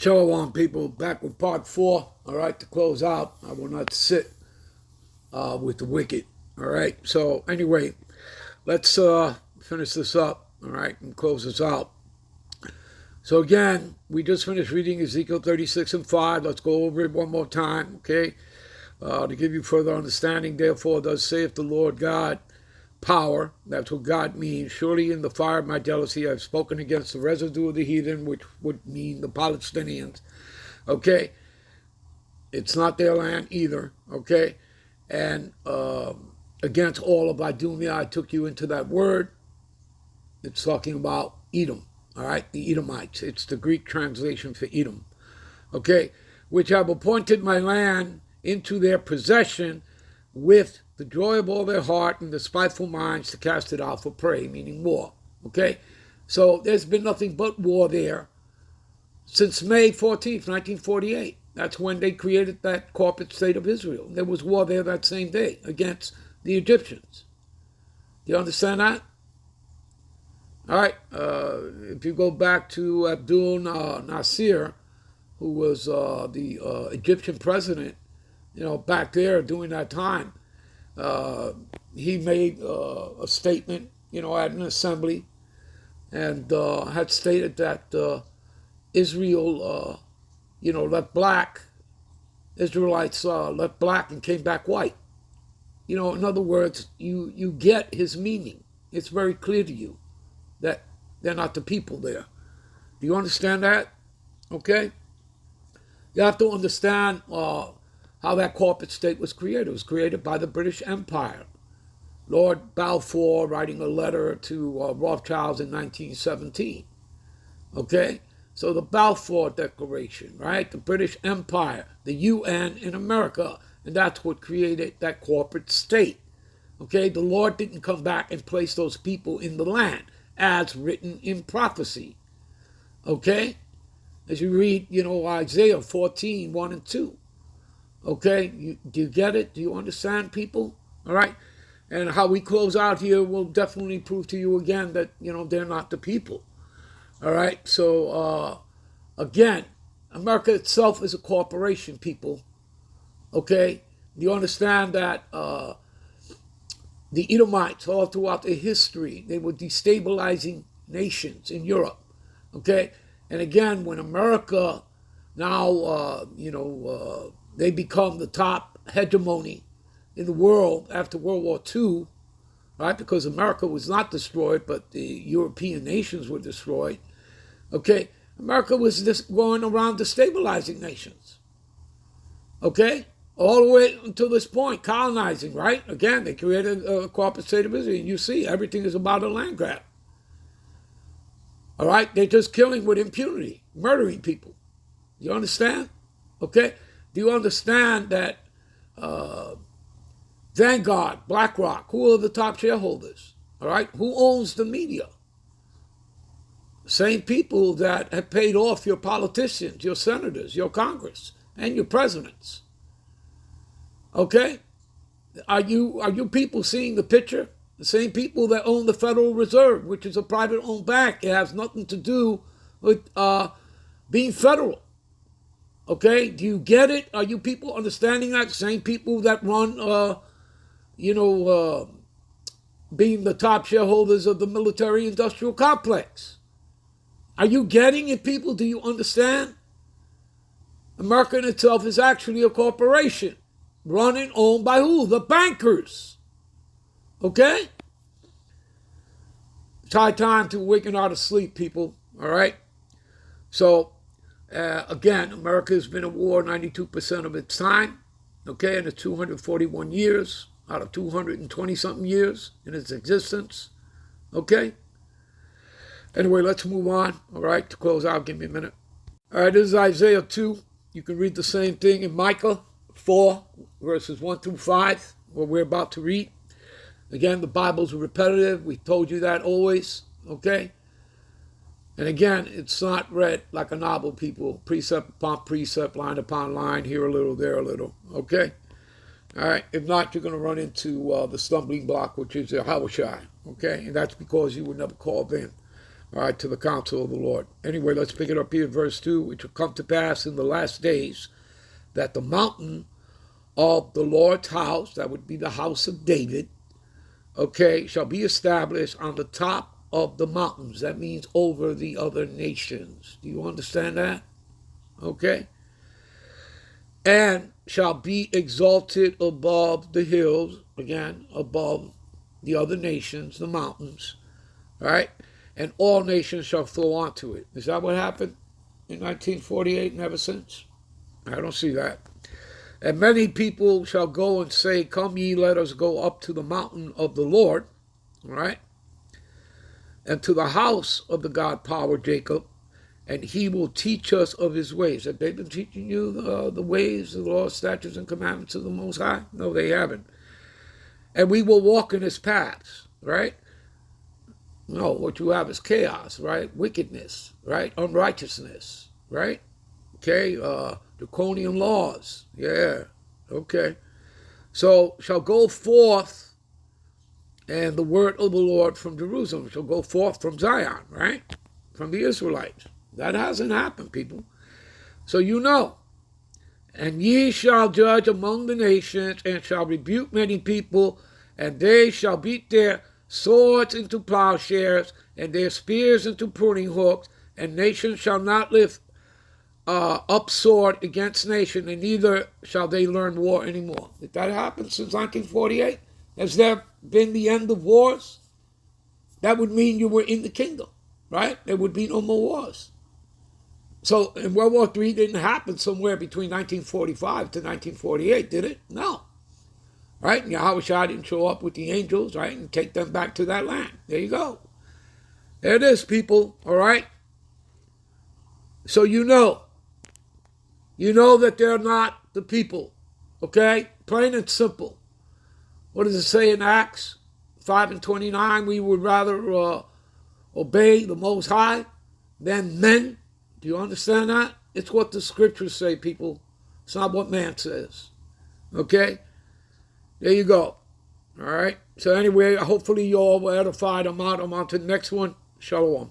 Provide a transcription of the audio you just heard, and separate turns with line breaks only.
Shalom, people. Back with part 4. All right, to close out. I will not sit with the wicked. All right. So anyway, let's finish this up. All right, and close this out. So again, we just finished reading Ezekiel 36 and 5. Let's go over it one more time. Okay, to give you further understanding. Therefore, thus saith the Lord God. Power, that's what God means. Surely in the fire of my jealousy I've spoken against the residue of the heathen, which would mean the Palestinians. Okay? It's not their land either. Okay? And against all of Idumea, I took you into that word. It's talking about Edom. All right? The Edomites. It's the Greek translation for Edom. Okay? Which have appointed my land into their possession with the joy of all their heart and the spiteful minds to cast it out for prey, meaning war. Okay? So there's been nothing but war there since May 14th, 1948. That's when they created that corporate state of Israel. There was war there that same day against the Egyptians. Do you understand that? All right. If you go back to Abdul Nasser, who was the Egyptian president, back there during that time, he made a statement, at an assembly, and had stated that Israel, left black, Israelites left black and came back white. In other words, you get his meaning. It's very clear to you that they're not the people there. Do you understand that? Okay? You have to understand how that corporate state was created. It was created by the British Empire. Lord Balfour writing a letter to Rothschilds in 1917. Okay? So the Balfour Declaration, right? The British Empire, the UN in America, and that's what created that corporate state. Okay? The Lord didn't come back and place those people in the land as written in prophecy. Okay? As you read, Isaiah 14, 1 and 2. Okay, do you get it? Do you understand, people? All right, and how we close out here will definitely prove to you again that they're not the people. All right, so again, America itself is a corporation, people. Okay, do you understand that the Edomites all throughout their history, they were destabilizing nations in Europe. Okay, and again, when America now, they become the top hegemony in the world after World War II, right? Because America was not destroyed, but the European nations were destroyed. Okay? America was just going around destabilizing nations. Okay? All the way until this point, colonizing, right? Again, they created a corporate state of Israel. And you see, everything is about a land grab. All right? They're just killing with impunity, murdering people. You understand? Okay? Do you understand that Vanguard, BlackRock, who are the top shareholders? All right? Who owns the media? Same people that have paid off your politicians, your senators, your Congress, and your presidents. Okay? Are you people seeing the picture? The same people that own the Federal Reserve, which is a private-owned bank. It has nothing to do with being federal. Okay, do you get it? Are you people understanding that? Same people that run, being the top shareholders of the military-industrial complex. Are you getting it, people? Do you understand? America in itself is actually a corporation run and owned by who? The bankers. Okay? It's high time to waken out of sleep, people. All right? So, again, America has been at war 92% of its time, okay, in the 241 years out of 220-something years in its existence, okay? Anyway, let's move on, all right, to close out. Give me a minute. All right, this is Isaiah 2. You can read the same thing in Micah 4, verses 1 through 5, what we're about to read. Again, the Bible's repetitive. We told you that always, okay? And again, it's not read like a novel, people. Precept upon precept, line upon line, here a little, there a little. Okay? All right? If not, you're going to run into the stumbling block, which is your Hawashai. Okay? And that's because you were never called in. All right, to the counsel of the Lord. Anyway, let's pick it up here in verse 2. Which will come to pass in the last days that the mountain of the Lord's house, that would be the house of David, okay, shall be established on the top of the mountains. That means over the other nations. Do you understand that? Okay. And shall be exalted above the hills, again, above the other nations, the mountains, right? And all nations shall flow onto it. Is that what happened in 1948 and ever since? I don't see that. And many people shall go and say, come ye, let us go up to the mountain of the Lord, right? And to the house of the God power Jacob, and he will teach us of his ways. Have they been teaching you the ways, the laws, statutes, and commandments of the Most High? No, they haven't. And we will walk in his paths, right? No, what you have is chaos, right? Wickedness, right? Unrighteousness, right? Okay, draconian laws. Yeah, okay. So shall go forth, and the word of the Lord from Jerusalem shall go forth from Zion, right? From the Israelites. That hasn't happened, people. So you know. And ye shall judge among the nations, and shall rebuke many people, and they shall beat their swords into plowshares, and their spears into pruning hooks, and nation shall not lift up sword against nation, and neither shall they learn war anymore. Did that happen since 1948? Has there been the end of wars? That would mean you were in the kingdom, right? There would be no more wars. So, in World War III didn't happen somewhere between 1945 to 1948, did it? No. Right? And Yahushua didn't show up with the angels, right, and take them back to that land. There you go. There it is, people, all right? So you know. You know that they're not the people, okay? Plain and simple. What does it say in Acts 5 and 29? We would rather obey the Most High than men. Do you understand that? It's what the scriptures say, people. It's not what man says. Okay? There you go. All right? So anyway, hopefully you all were edified. I'm out. I'm on to the next one. Shalom.